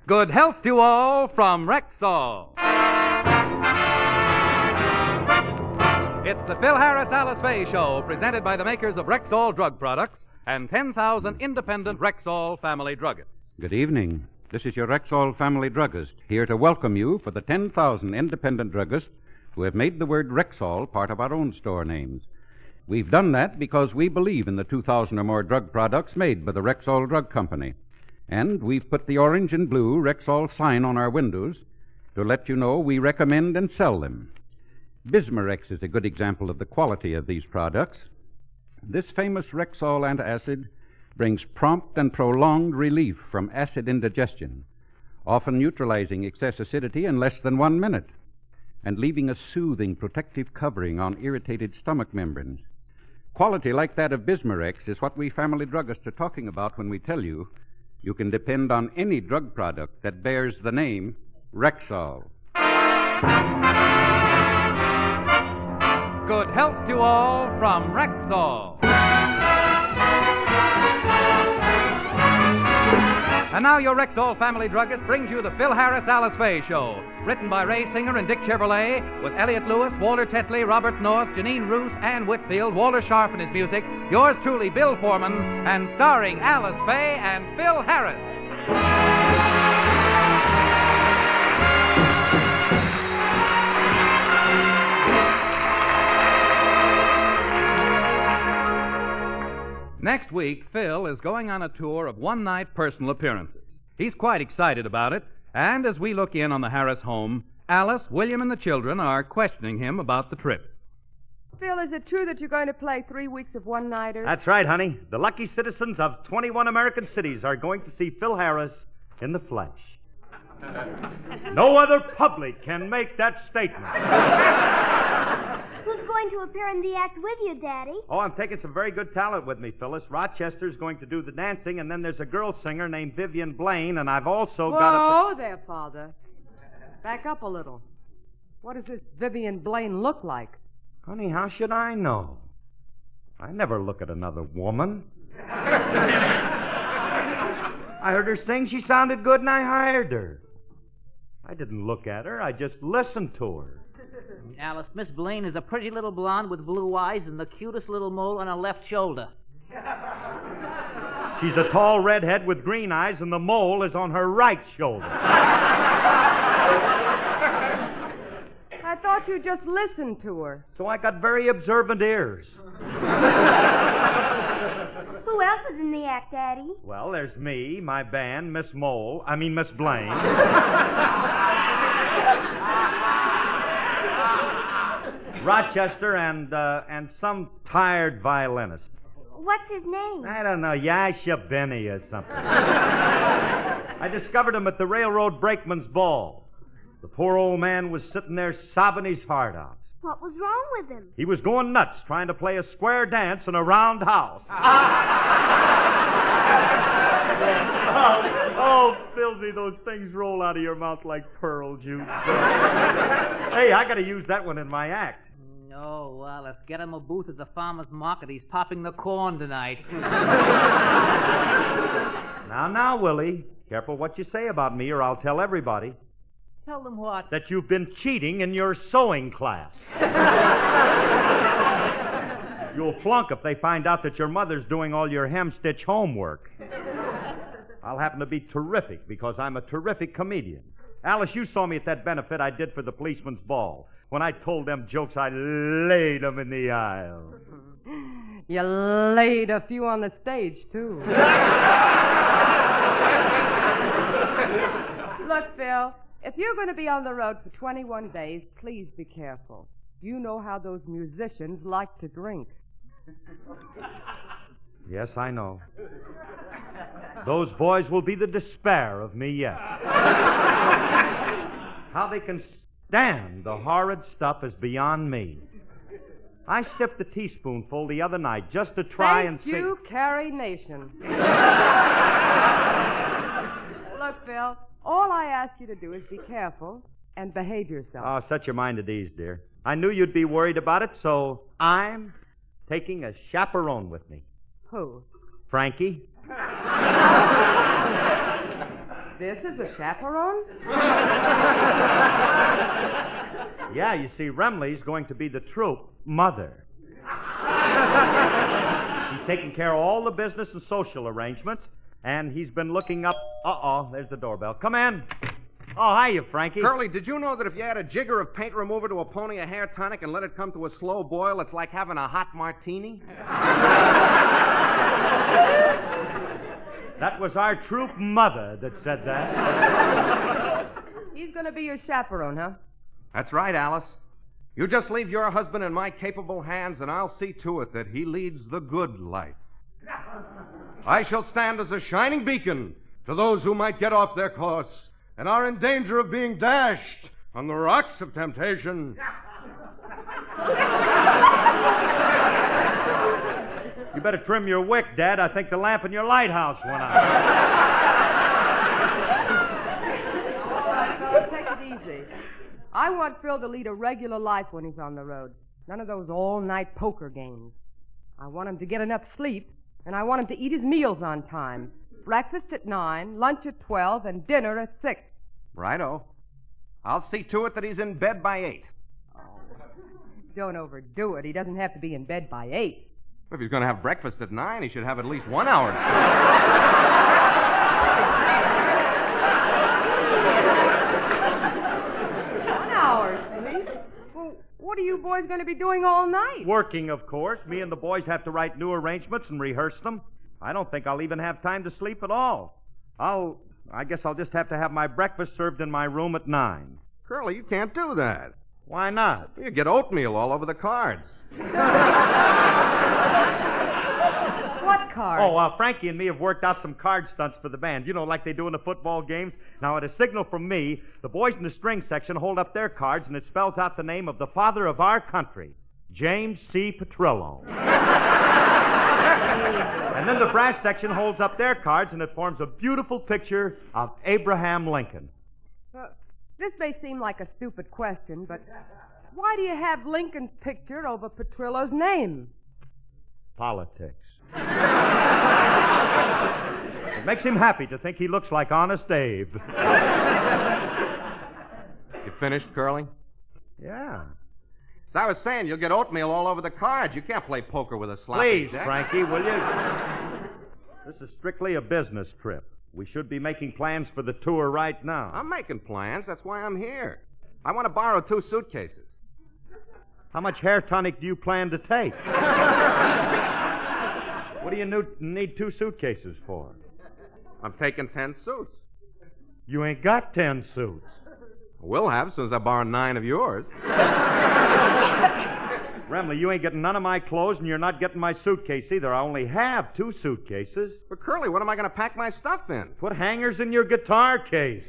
Good health to all from Rexall. It's the Phil Harris Alice Faye Show, presented by the makers of Rexall drug products and 10,000 independent Rexall family druggists. Good evening. This is your Rexall family druggist, here to welcome you for the 10,000 independent druggists who have made the word Rexall part of our own store names. We've done that because we believe in the 2,000 or more drug products made by the Rexall Drug Company. And we've put the orange and blue Rexall sign on our windows to let you know we recommend and sell them. Bismarex is a good example of the quality of these products. This famous Rexall antacid brings prompt and prolonged relief from acid indigestion, often neutralizing excess acidity in less than 1 minute, and leaving a soothing protective covering on irritated stomach membranes. Quality like that of Bismarex is what we family druggists are talking about when we tell you you can depend on any drug product that bears the name Rexall. Good health to all from Rexall. And now your Rexall family druggist brings you the Phil Harris Alice Faye Show, written by Ray Singer and Dick Chevrolet, with Elliot Lewis, Walter Tetley, Robert North, Janine Roos, Ann Whitfield, Walter Sharp in his music, yours truly, Bill Foreman, and starring Alice Faye and Phil Harris. Next week, Phil is going on a tour of one-night personal appearances. He's quite excited about it, and as we look in on the Harris home, Alice, William, and the children are questioning him about the trip. Phil, is it true that you're going to play 3 weeks of one-nighters? That's right, honey. The lucky citizens of 21 American cities are going to see Phil Harris in the flesh. No other public can make that statement. Who's going to appear in the act with you, Daddy? Oh, I'm taking some very good talent with me, Phyllis. Rochester's going to do the dancing, and then there's a girl singer named Vivian Blaine, and I've also got a... Whoa there, Father. Back up a little. What does this Vivian Blaine look like? Honey, how should I know? I never look at another woman. I heard her sing. She sounded good, and I hired her. I didn't look at her. I just listened to her. Alice, Miss Blaine is a pretty little blonde with blue eyes and the cutest little mole on her left shoulder. She's a tall redhead with green eyes, and the mole is on her right shoulder. I thought you just listened to her. So I got very observant ears. Who else is in the act, Daddy? Well, there's me, my band, Miss Blaine. Rochester and some tired violinist. What's his name? I don't know, Yasha Benny or something. I discovered him at the railroad brakeman's ball. The poor old man was sitting there sobbing his heart out. What was wrong with him? He was going nuts trying to play a square dance in a round house. Oh, Philsy, those things roll out of your mouth like pearl juice. Hey, I got to use that one in my act. No, well, let's get him a booth at the farmer's market. He's popping the corn tonight. Now, Willie, careful what you say about me or I'll tell everybody. Tell them what? That you've been cheating in your sewing class. You'll flunk if they find out that your mother's doing all your hem-stitch homework. I'll happen to be terrific because I'm a terrific comedian. Alice, you saw me at that benefit I did for the policeman's ball. When I told them jokes, I laid them in the aisle. You laid a few on the stage, too. Look, Phil, if you're going to be on the road for 21 days, please be careful. You know how those musicians like to drink. Yes, I know. Those boys will be the despair of me yet. How they can stand the horrid stuff is beyond me. I sipped a teaspoonful the other night just to try and see... Thank you, Carrie Nation. Look, Phil, all I ask you to do is be careful and behave yourself. Oh, set your mind at ease, dear. I knew you'd be worried about it, so I'm taking a chaperone with me. Who? Frankie. This is a chaperone? Yeah, you see, Remley's going to be the troupe mother. He's taking care of all the business and social arrangements, and he's been looking up... Uh-oh, there's the doorbell. Come in. Oh, hiya, Frankie. Curly, did you know that if you add a jigger of paint remover to a pony of hair tonic and let it come to a slow boil, it's like having a hot martini? That was our troupe mother that said that. He's going to be your chaperone, huh? That's right, Alice. You just leave your husband in my capable hands, and I'll see to it that he leads the good life. I shall stand as a shining beacon to those who might get off their course and are in danger of being dashed on the rocks of temptation. You better trim your wick, Dad. I think the lamp in your lighthouse went out. All right, fellas, take it easy. I want Phil to lead a regular life when he's on the road. None of those all-night poker games. I want him to get enough sleep, and I want him to eat his meals on time. Breakfast at 9, lunch at 12, and dinner at 6. Righto. I'll see to it that he's in bed by 8. Oh, don't overdo it. He doesn't have to be in bed by 8. If he's going to have breakfast at 9, he should have at least 1 hour. 1 hour sleep? Well, what are you boys going to be doing all night? Working, of course. Me and the boys have to write new arrangements and rehearse them. I don't think I'll even have time to sleep at all. I guess I'll just have to have my breakfast served in my room at 9. Curly, you can't do that. Why not? You get oatmeal all over the cards. What card? Oh, Frankie and me have worked out some card stunts for the band. You know, like they do in the football games. Now, at a signal from me, the boys in the string section hold up their cards, and it spells out the name of the father of our country, James C. Petrillo. And then the brass section holds up their cards, and it forms a beautiful picture of Abraham Lincoln. This may seem like a stupid question, but why do you have Lincoln's picture over Petrillo's name? Politics. It makes him happy to think he looks like Honest Abe. You finished, Curly? Yeah. As I was saying, you'll get oatmeal all over the cards. You can't play poker with a sloppy Please, jack. Frankie, will you? This is strictly a business trip. We should be making plans for the tour right now. I'm making plans. That's why I'm here. I want to borrow 2 suitcases. How much hair tonic do you plan to take? What do you need 2 suitcases for? I'm taking 10 suits. You ain't got 10 suits. Will have, as soon as I borrow 9 of yours. Remley, you ain't getting none of my clothes, and you're not getting my suitcase either. I only have 2 suitcases. But, Curly, what am I going to pack my stuff in? Put hangers in your guitar case.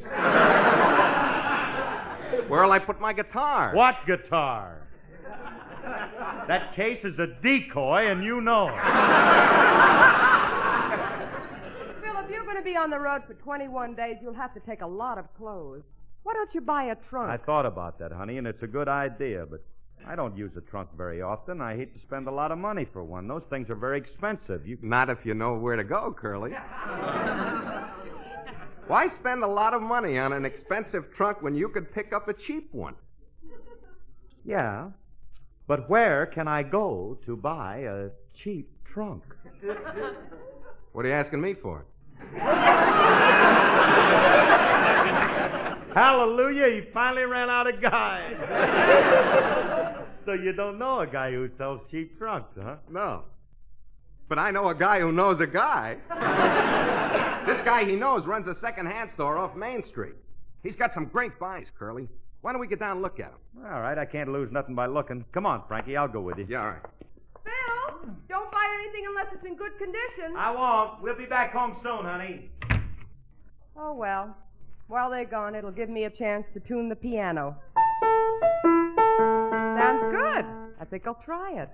Where'll I put my guitar? What guitar? That case is a decoy, and you know it. Phil, if you're going to be on the road for 21 days, you'll have to take a lot of clothes. Why don't you buy a trunk? I thought about that, honey, and it's a good idea, but I don't use a trunk very often. I hate to spend a lot of money for one. Those things are very expensive. Not if you know where to go, Curly. Why spend a lot of money on an expensive trunk when you could pick up a cheap one? Yeah, but where can I go to buy a cheap trunk? What are you asking me for? Hallelujah, he finally ran out of guys. So you don't know a guy who sells cheap trunks, huh? No. But I know a guy who knows a guy. This guy he knows runs a second-hand store off Main Street. He's got some great buys, Curly. Why don't we get down and look at him? All right, I can't lose nothing by looking. Come on, Frankie, I'll go with you. Yeah, all right. Phil, don't buy anything unless it's in good condition. I won't. We'll be back home soon, honey. Oh, well. While they're gone, it'll give me a chance to tune the piano. Sounds good. I think I'll try it.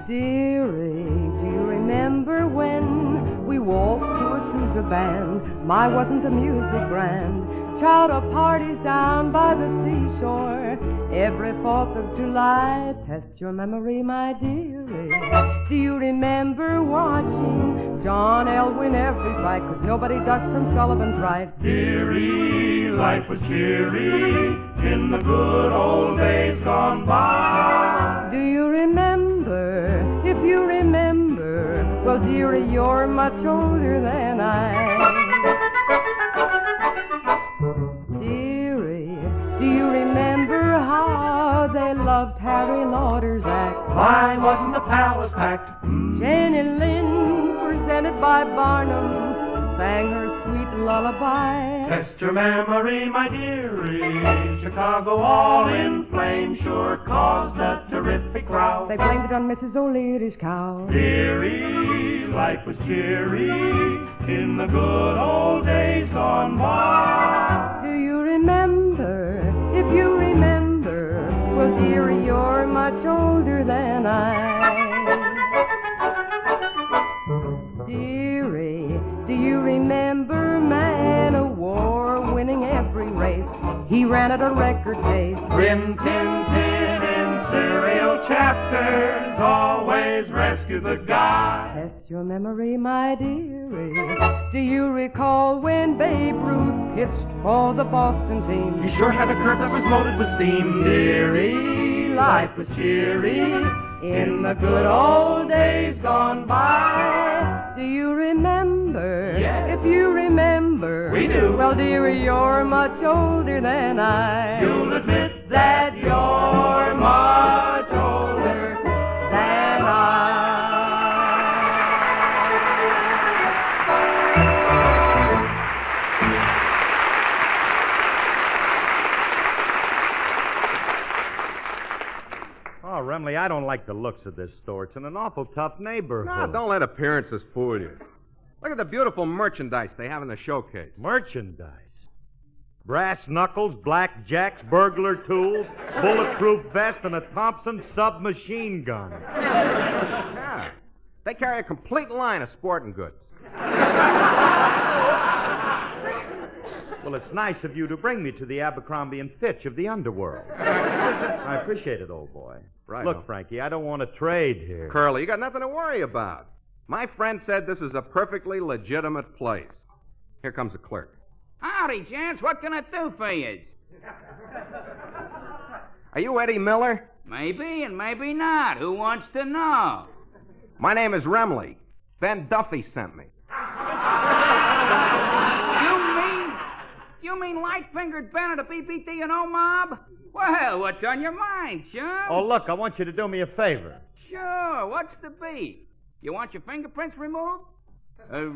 Dearie, do you remember when we waltzed to a Sousa band? My, wasn't the music grand? Child of parties down by the seashore. every 4th of July. Test your memory, my dearie. Do you remember watching John Elwyn every fight? 'Cause nobody ducked from Sullivan's right. Dearie, life was cheery in the good old days gone by. Do you remember? If you remember, well, dearie, you're much older than I. Dearie, do you remember how they loved Harry Lauder's act? Why wasn't the palace packed? Jenny Lind, presented by Barnum, sang her sweet lullaby. Test your memory, my dearie. Chicago all in flames sure caused a terrific row. They blamed it on Mrs. O'Leary's cow. Dearie, life was cheery in the good old days gone by. Do you remember? If you remember, well, dearie, you're much older than I. Dearie, do you remember Man o' War winning every race? He ran at a record pace. Rin Tin Tin in serial chapters always rescue the guy. Test your memory, my dearie. Do you recall when Babe Ruth pitched for the Boston team? He sure had a curve that was loaded with steam. Dearie, life was cheery in the good old days gone by. Do you remember? Yes. If you remember, We do. Well, dearie, you're much older than I. You'll admit that you're much older than I. Oh, Remley, I don't like the looks of this store. It's in an awful tough neighborhood. No, don't let appearances fool you. Look at the beautiful merchandise they have in the showcase. Merchandise. Brass knuckles, black jacks, burglar tools, bulletproof vest, and a Thompson submachine gun. Yeah. They carry a complete line of sporting goods. Well, it's nice of you to bring me to the Abercrombie and Fitch of the underworld. I appreciate it, old boy. Right. Look, Frankie, I don't want to trade here. Curly, you got nothing to worry about. My friend said this is a perfectly legitimate place. Here comes the clerk. Howdy, gents. What can I do for you? Are you Eddie Miller? Maybe and maybe not. Who wants to know? My name is Remley. Ben Duffy sent me. You mean light-fingered Ben of the BBD&O mob? Well, what's on your mind, son? Oh, look, I want you to do me a favor. Sure. What's the beef? You want your fingerprints removed? Or,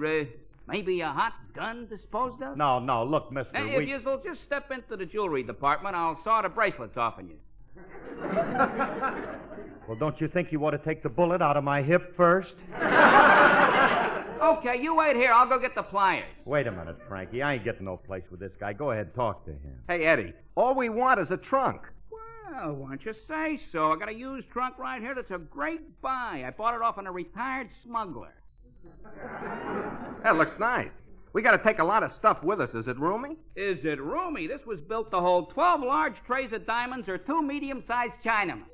maybe a hot gun disposed of? No, look, mister, Hey, if you'll just step into the jewelry department, I'll saw the bracelets off of you. Well, don't you think you ought to take the bullet out of my hip first? Okay, you wait here. I'll go get the pliers. Wait a minute, Frankie. I ain't getting no place with this guy. Go ahead, talk to him. Hey, Eddie, all we want is a trunk. Well, why don't you say so? I got a used trunk right here that's a great buy. I bought it off on a retired smuggler. That looks nice. We got to take a lot of stuff with us. Is it roomy? Is it roomy? This was built to hold 12 large trays of diamonds or 2 medium-sized Chinamen.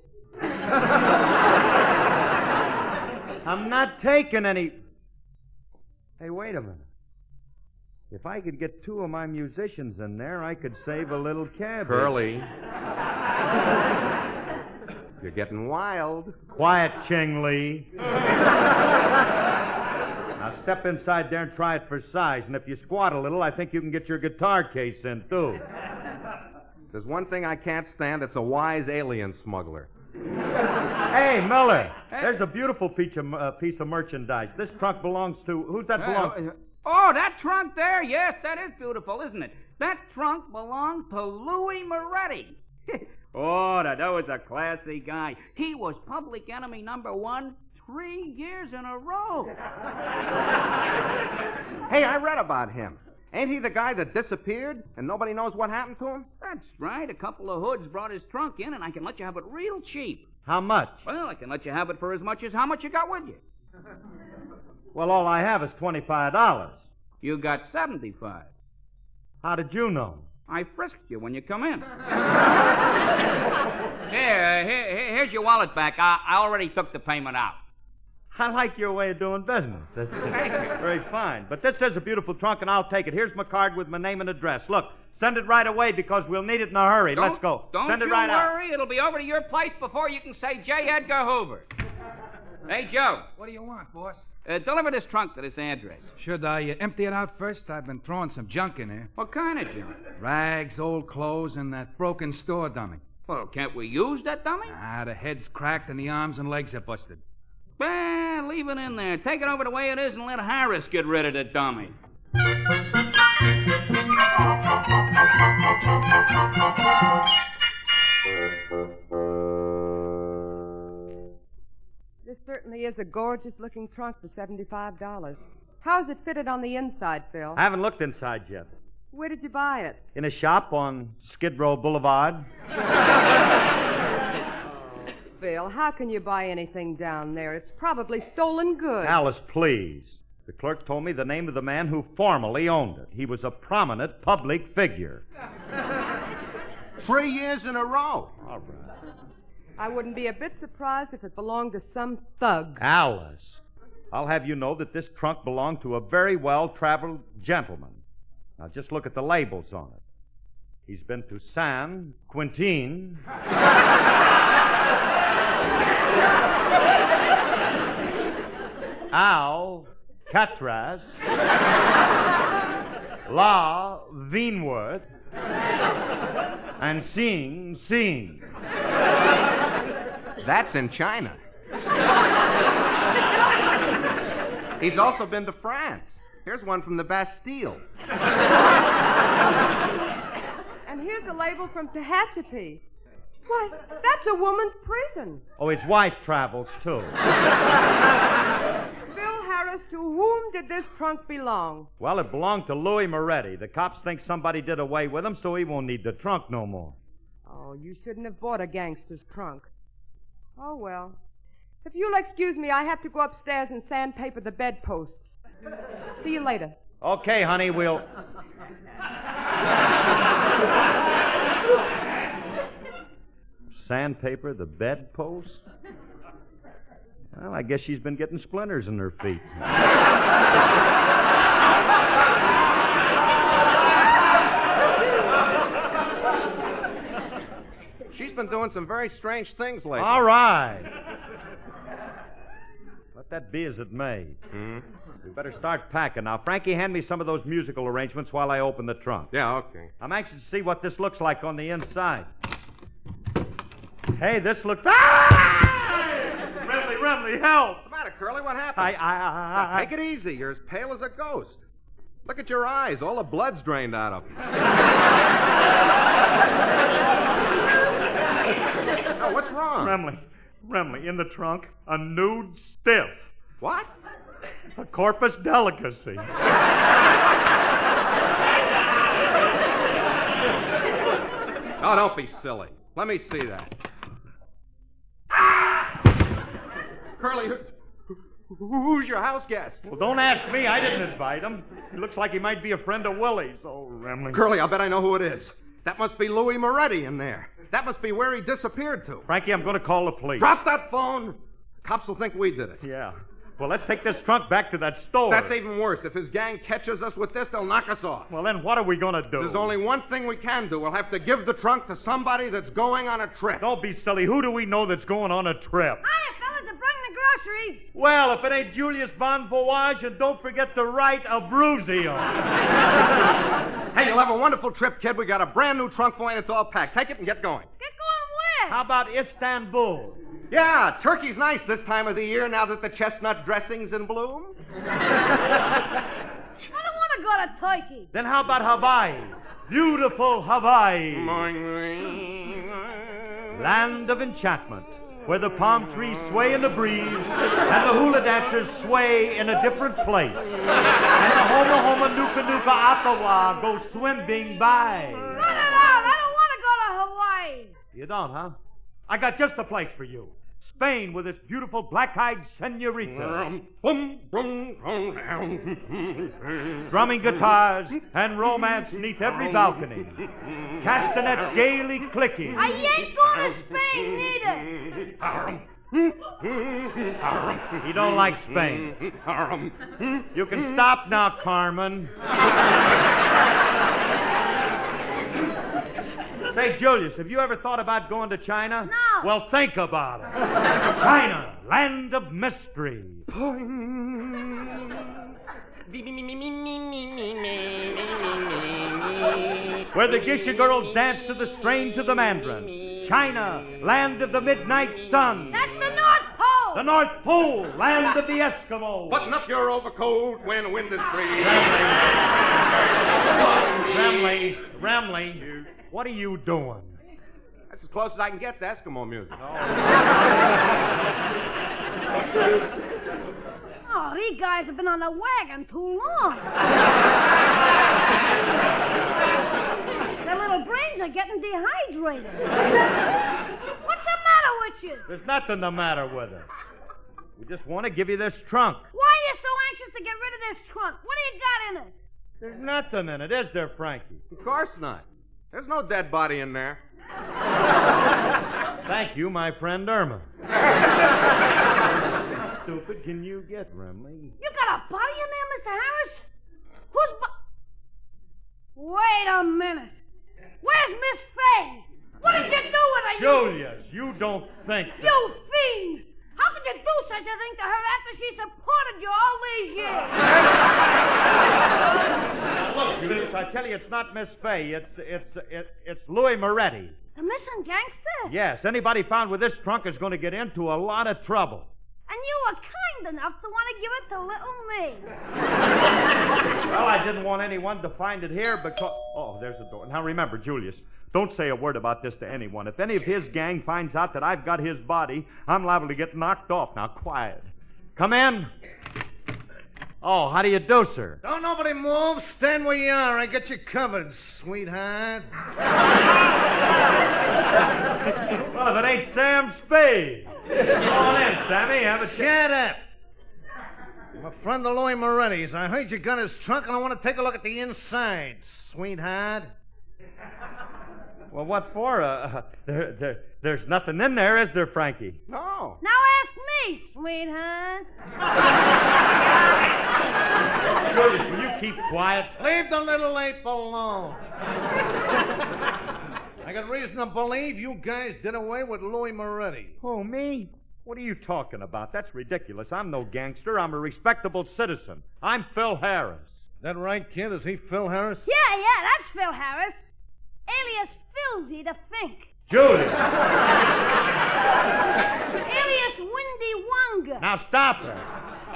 I'm not taking any... Hey, wait a minute. If I could get 2 of my musicians in there, I could save a little cabbage. Curly. You're getting wild. Quiet, Ching Lee. Now step inside there and try it for size. And if you squat a little, I think you can get your guitar case in, too. There's one thing I can't stand. It's a wise alien smuggler. Hey, Miller, there's a beautiful piece of merchandise. This trunk belongs to... Who's that belong to? Oh, that trunk there? Yes, that is beautiful, isn't it? That trunk belonged to Louis Moretti. Oh, that was a classy guy. He was public enemy number 1 3 years in a row. Hey, I read about him. Ain't he the guy that disappeared and nobody knows what happened to him? That's right. A couple of hoods brought his trunk in, and I can let you have it real cheap. How much? Well, I can let you have it for as much as how much you got with you. Well, all I have is $25. You got 75. How did you know? I frisked you when you come in. Here's your wallet back. I already took the payment out. I like your way of doing business. That's very fine. But this is a beautiful trunk, and I'll take it. Here's my card with my name and address. Look, send it right away because we'll need it in a hurry. Let's go. Don't send it you right worry. It'll be over to your place before you can say J. Edgar Hoover. Hey, Joe. What do you want, boss? Deliver this trunk to this address. Should I empty it out first? I've been throwing some junk in here. What kind of junk? Rags, old clothes, and that broken store dummy. Well, can't we use that dummy? The head's cracked and the arms and legs are busted. Well, leave it in there. Take it over the way it is and let Harris get rid of the dummy. This certainly is a gorgeous-looking trunk for $75. How's it fitted on the inside, Phil? I haven't looked inside yet. Where did you buy it? In a shop on Skid Row Boulevard. Phil, how can you buy anything down there? It's probably stolen goods. Alice, please. The clerk told me the name of the man who formerly owned it. He was a prominent public figure. 3 years in a row. All right. I wouldn't be a bit surprised if it belonged to some thug. Alice, I'll have you know that this trunk belonged to a very well-traveled gentleman. Now, just look at the labels on it. He's been to San Quentin, Alcatraz, La Vinworth, and Sing Sing. That's in China. He's also been to France. Here's one from the Bastille. And here's a label from Tehachapi. Why, that's a woman's prison. Oh, his wife travels, too. Phil Harris, to whom did this trunk belong? Well, it belonged to Louis Moretti. The cops think somebody did away with him, so he won't need the trunk no more. Oh, you shouldn't have bought a gangster's trunk. Oh, well. If you'll excuse me, I have to go upstairs and sandpaper the bedposts. See you later. Okay, honey, we'll... Sandpaper the bedpost? Well, I guess she's been getting splinters in her feet. She's been doing some very strange things lately. All right. Let that be as it may. We better start packing. Now, Frankie, hand me some of those musical arrangements while I open the trunk. Yeah, okay. I'm anxious to see what this looks like on the inside. Hey, this looks... Ah! Remley, help! What's the matter, Curly? What happened? Now, take it easy. You're as pale as a ghost. Look at your eyes. All the blood's drained out of them. Oh, what's wrong? Remley, in the trunk, a nude stiff. What? A corpus delicacy. Oh, don't be silly. Let me see that. Curly, who's your house guest? Well, don't ask me. I didn't invite him. He looks like he might be a friend of Willie's. Oh, Remley. Curly, I'll bet I know who it is. That must be Louis Moretti in there. That must be where he disappeared to. Frankie, I'm going to call the police. Drop that phone. Cops will think we did it. Yeah. Well, let's take this trunk back to that store. That's even worse. If his gang catches us with this, they'll knock us off. Well, then what are we going to do? There's only one thing we can do. We'll have to give the trunk to somebody that's going on a trip. Don't be silly. Who do we know that's going on a trip? Hiya, fellas, I'm bringing the groceries. Well, if it ain't Julius Bon Voyage, and don't forget to write Abruzio. Hey, you'll have a wonderful trip, kid. We got a brand new trunk for you, and it's all packed. Take it and get going. Get going where? How about Istanbul? Yeah, turkey's nice this time of the year now that the chestnut dressing's in bloom. I don't want to go to Turkey. Then how about Hawaii? Beautiful Hawaii. Land of enchantment, where the palm trees sway in the breeze and the hula dancers sway in a different place. And the Homa Nuka Nuka Ottawa go swimming by. Run it out. I don't want to go to Hawaii. You don't, huh? I got just the place for you. Spain with its beautiful black-eyed senorita. Strumming guitars and romance neath every balcony. Castanets gaily clicking. I ain't going to Spain neither. He don't like Spain. You can stop now, Carmen. Say, Julius, have you ever thought about going to China? No. Well, think about it. China, land of mystery. Where the geisha girls dance to the strains of the mandrins. China, land of the midnight sun. That's the North Pole. The North Pole, land of the Eskimos. Button up your overcoat when the wind is free. Remley, what are you doing? That's as close as I can get to Eskimo music. Oh, these guys have been on the wagon too long. Their little brains are getting dehydrated. What's the matter with you? There's nothing the matter with it. We just want to give you this trunk. Why are you so anxious to get rid of this trunk? What do you got in it? There's nothing in it, is there, Frankie? Of course not. There's no dead body in there. Thank you, my friend Irma. Stupid can you get, Remley? You got a body in there, Mr. Harris? Who's Wait a minute. Where's Miss Faye? What did you do with her? Julius, you don't think that... You fiend! How could you do such a thing to her after she supported you all these years? Now, look, Julius, I tell you, it's not Miss Faye. It's Louis Moretti. The missing gangster? Yes, anybody found with this trunk is going to get into a lot of trouble. And you were kind enough to want to give it to little me. Well, I didn't want anyone to find it here because... Oh, there's the door. Now, remember, Julius, don't say a word about this to anyone. If any of his gang finds out that I've got his body, I'm liable to get knocked off. Now, quiet. Come in. Oh, how do you do, sir? Don't nobody move. Stand where you are. I got you covered, sweetheart. Well, if it ain't Sam Spade. Come on in, Sammy. Have a Shut up. I'm a friend of Louis Moretti's. I heard you got his trunk, and I want to take a look at the inside, sweetheart. Well, what for? There's nothing in there, is there, Frankie? No. Now ask me, sweetheart. Julius, will you keep quiet? Leave the little ape alone. I got reason to believe you guys did away with Louis Moretti. Oh, me? What are you talking about? That's ridiculous. I'm no gangster. I'm a respectable citizen. I'm Phil Harris. That right, kid? Is he Phil Harris? Yeah, that's Phil Harris. Alias Philzy the Fink. Julius! Alias Windy Wonga. Now stop it.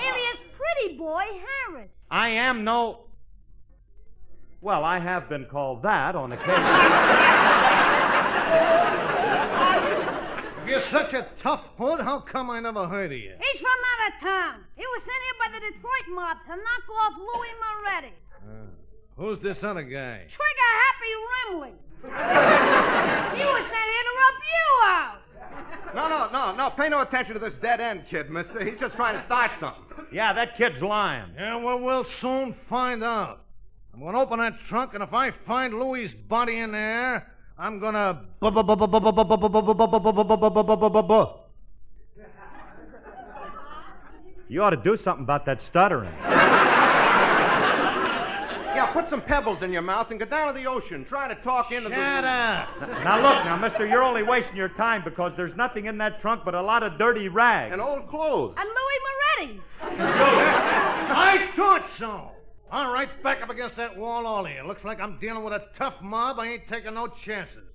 Alias Pretty Boy Harris. I am no... Well, I have been called that on occasion. If you're such a tough hood, how come I never heard of you? He's from out of town. He was sent here by the Detroit mob to knock off Louis Moretti. Who's this other guy? Trigger Happy Remley. He was sent here to rub you out. No. Pay no attention to this dead-end kid, mister. He's just trying to start something. Yeah, that kid's lying. Yeah, well, we'll soon find out. I'm going to open that trunk, and if I find Louis's body in there, I'm going to... You ought to do something about that stuttering. Yeah, put some pebbles in your mouth and go down to the ocean trying to talk into the... Shut up. Now, look, mister, you're only wasting your time because there's nothing in that trunk but a lot of dirty rags. And old clothes. And Louis Moretti. I thought so. All right, back up against that wall, all of you. Looks like I'm dealing with a tough mob. I ain't taking no chances.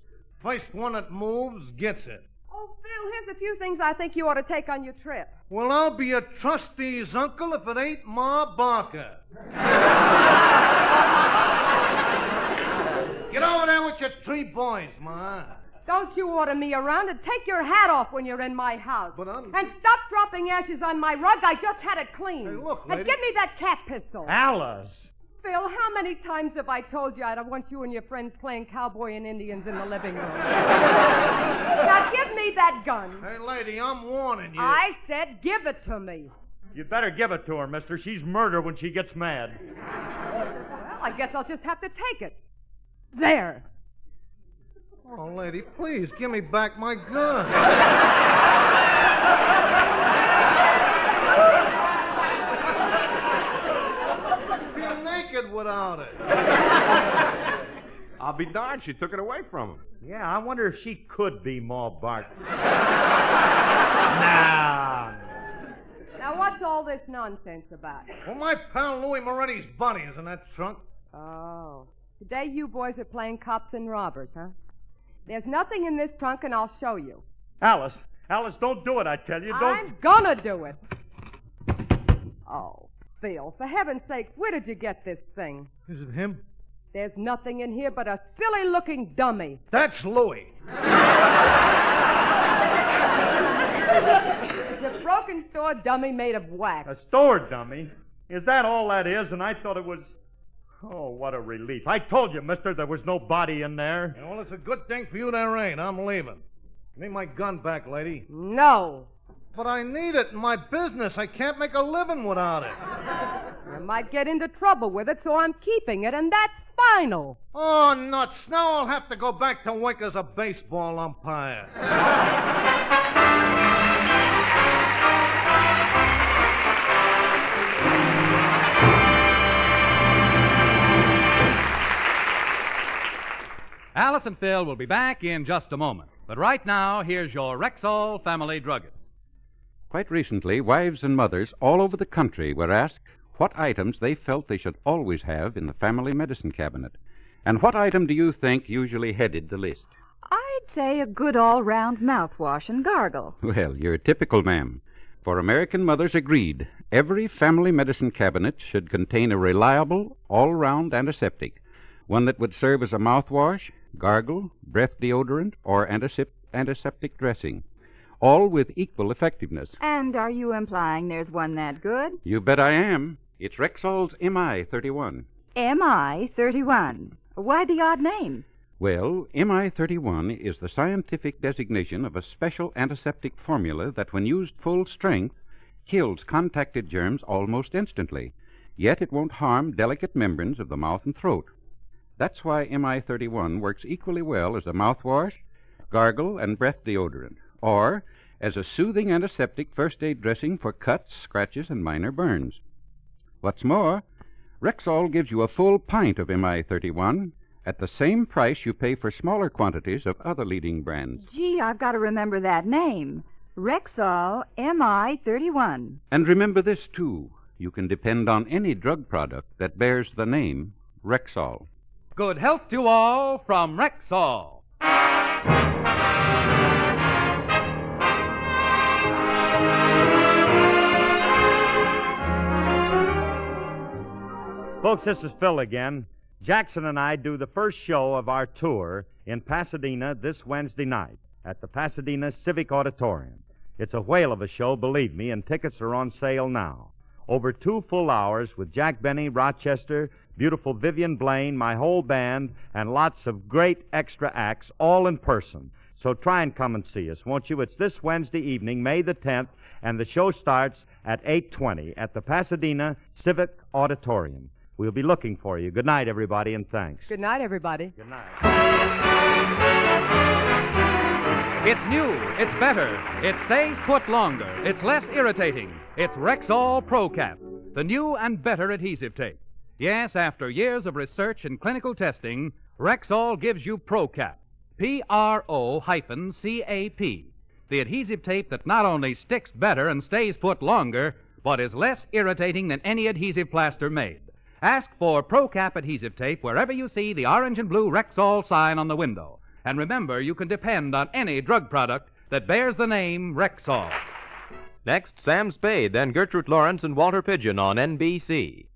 First one that moves gets it. Oh, Phil, here's a few things I think you ought to take on your trip. Well, I'll be a trustee's uncle if it ain't Ma Barker. Get over there with your 3 boys, Ma. Don't you order me around and take your hat off when you're in my house. But And stop dropping ashes on my rug. I just had it cleaned. Hey, look, And lady. give me that cat pistol. Alice! Phil, how many times have I told you I don't want you and your friends playing cowboy and Indians in the living room? Now, give me that gun. Hey, lady, I'm warning you. I said give it to me. You better give it to her, mister. She's murder when she gets mad. Well, I guess I'll just have to take it. There. Oh, lady, please give me back my gun. Feel naked without it. I'll be darned, she took it away from him. Yeah, I wonder if she could be Ma Bart. Nah. Now, what's all this nonsense about? Well, my pal Louis Moretti's bunny is in that trunk. Oh. Today you boys are playing cops and robbers, huh? There's nothing in this trunk, and I'll show you. Alice, don't do it, I tell you. Don't. I'm gonna do it. Oh, Phil, for heaven's sakes, where did you get this thing? Is it him? There's nothing in here but a silly-looking dummy. That's Louis. It's a broken store dummy made of wax. A store dummy? Is that all that is? And I thought it was... Oh, what a relief. I told you, mister, there was no body in there. Yeah, well, it's a good thing for you there ain't. I'm leaving. Give me my gun back, lady. No. But I need it in my business. I can't make a living without it. I might get into trouble with it, so I'm keeping it, and that's final. Oh, nuts. Now I'll have to go back to work as a baseball umpire. Alice and Phil will be back in just a moment. But right now, here's your Rexall family druggist. Quite recently, wives and mothers all over the country were asked what items they felt they should always have in the family medicine cabinet. And what item do you think usually headed the list? I'd say a good all-round mouthwash and gargle. Well, you're typical, ma'am. For American mothers agreed, every family medicine cabinet should contain a reliable, all-round antiseptic, one that would serve as a mouthwash, gargle, breath deodorant, or antiseptic dressing, all with equal effectiveness. And are you implying there's one that good? You bet I am. It's Rexall's MI-31. MI-31. Why the odd name? Well, MI-31 is the scientific designation of a special antiseptic formula that, when used full strength, kills contacted germs almost instantly. Yet it won't harm delicate membranes of the mouth and throat. That's why MI-31 works equally well as a mouthwash, gargle, and breath deodorant, or as a soothing antiseptic first-aid dressing for cuts, scratches, and minor burns. What's more, Rexall gives you a full pint of MI-31 at the same price you pay for smaller quantities of other leading brands. Gee, I've got to remember that name. Rexall MI-31. And remember this, too. You can depend on any drug product that bears the name Rexall. Good health to all from Rexall. Folks, this is Phil again. Jackson and I do the first show of our tour in Pasadena this Wednesday night at the Pasadena Civic Auditorium. It's a whale of a show, believe me, and tickets are on sale now. Over 2 full hours with Jack Benny, Rochester, beautiful Vivian Blaine, my whole band, and lots of great extra acts, all in person. So try and come and see us, won't you? It's this Wednesday evening, May the 10th, and the show starts at 8:20 at the Pasadena Civic Auditorium. We'll be looking for you. Good night, everybody, and thanks. Good night, everybody. Good night. It's new. It's better. It stays put longer. It's less irritating. It's Rexall ProCap, the new and better adhesive tape. Yes, after years of research and clinical testing, Rexall gives you ProCap, P-R-O-C-A-P, the adhesive tape that not only sticks better and stays put longer, but is less irritating than any adhesive plaster made. Ask for ProCap adhesive tape wherever you see the orange and blue Rexall sign on the window. And remember, you can depend on any drug product that bears the name Rexall. Next, Sam Spade, then Gertrude Lawrence and Walter Pidgeon on NBC.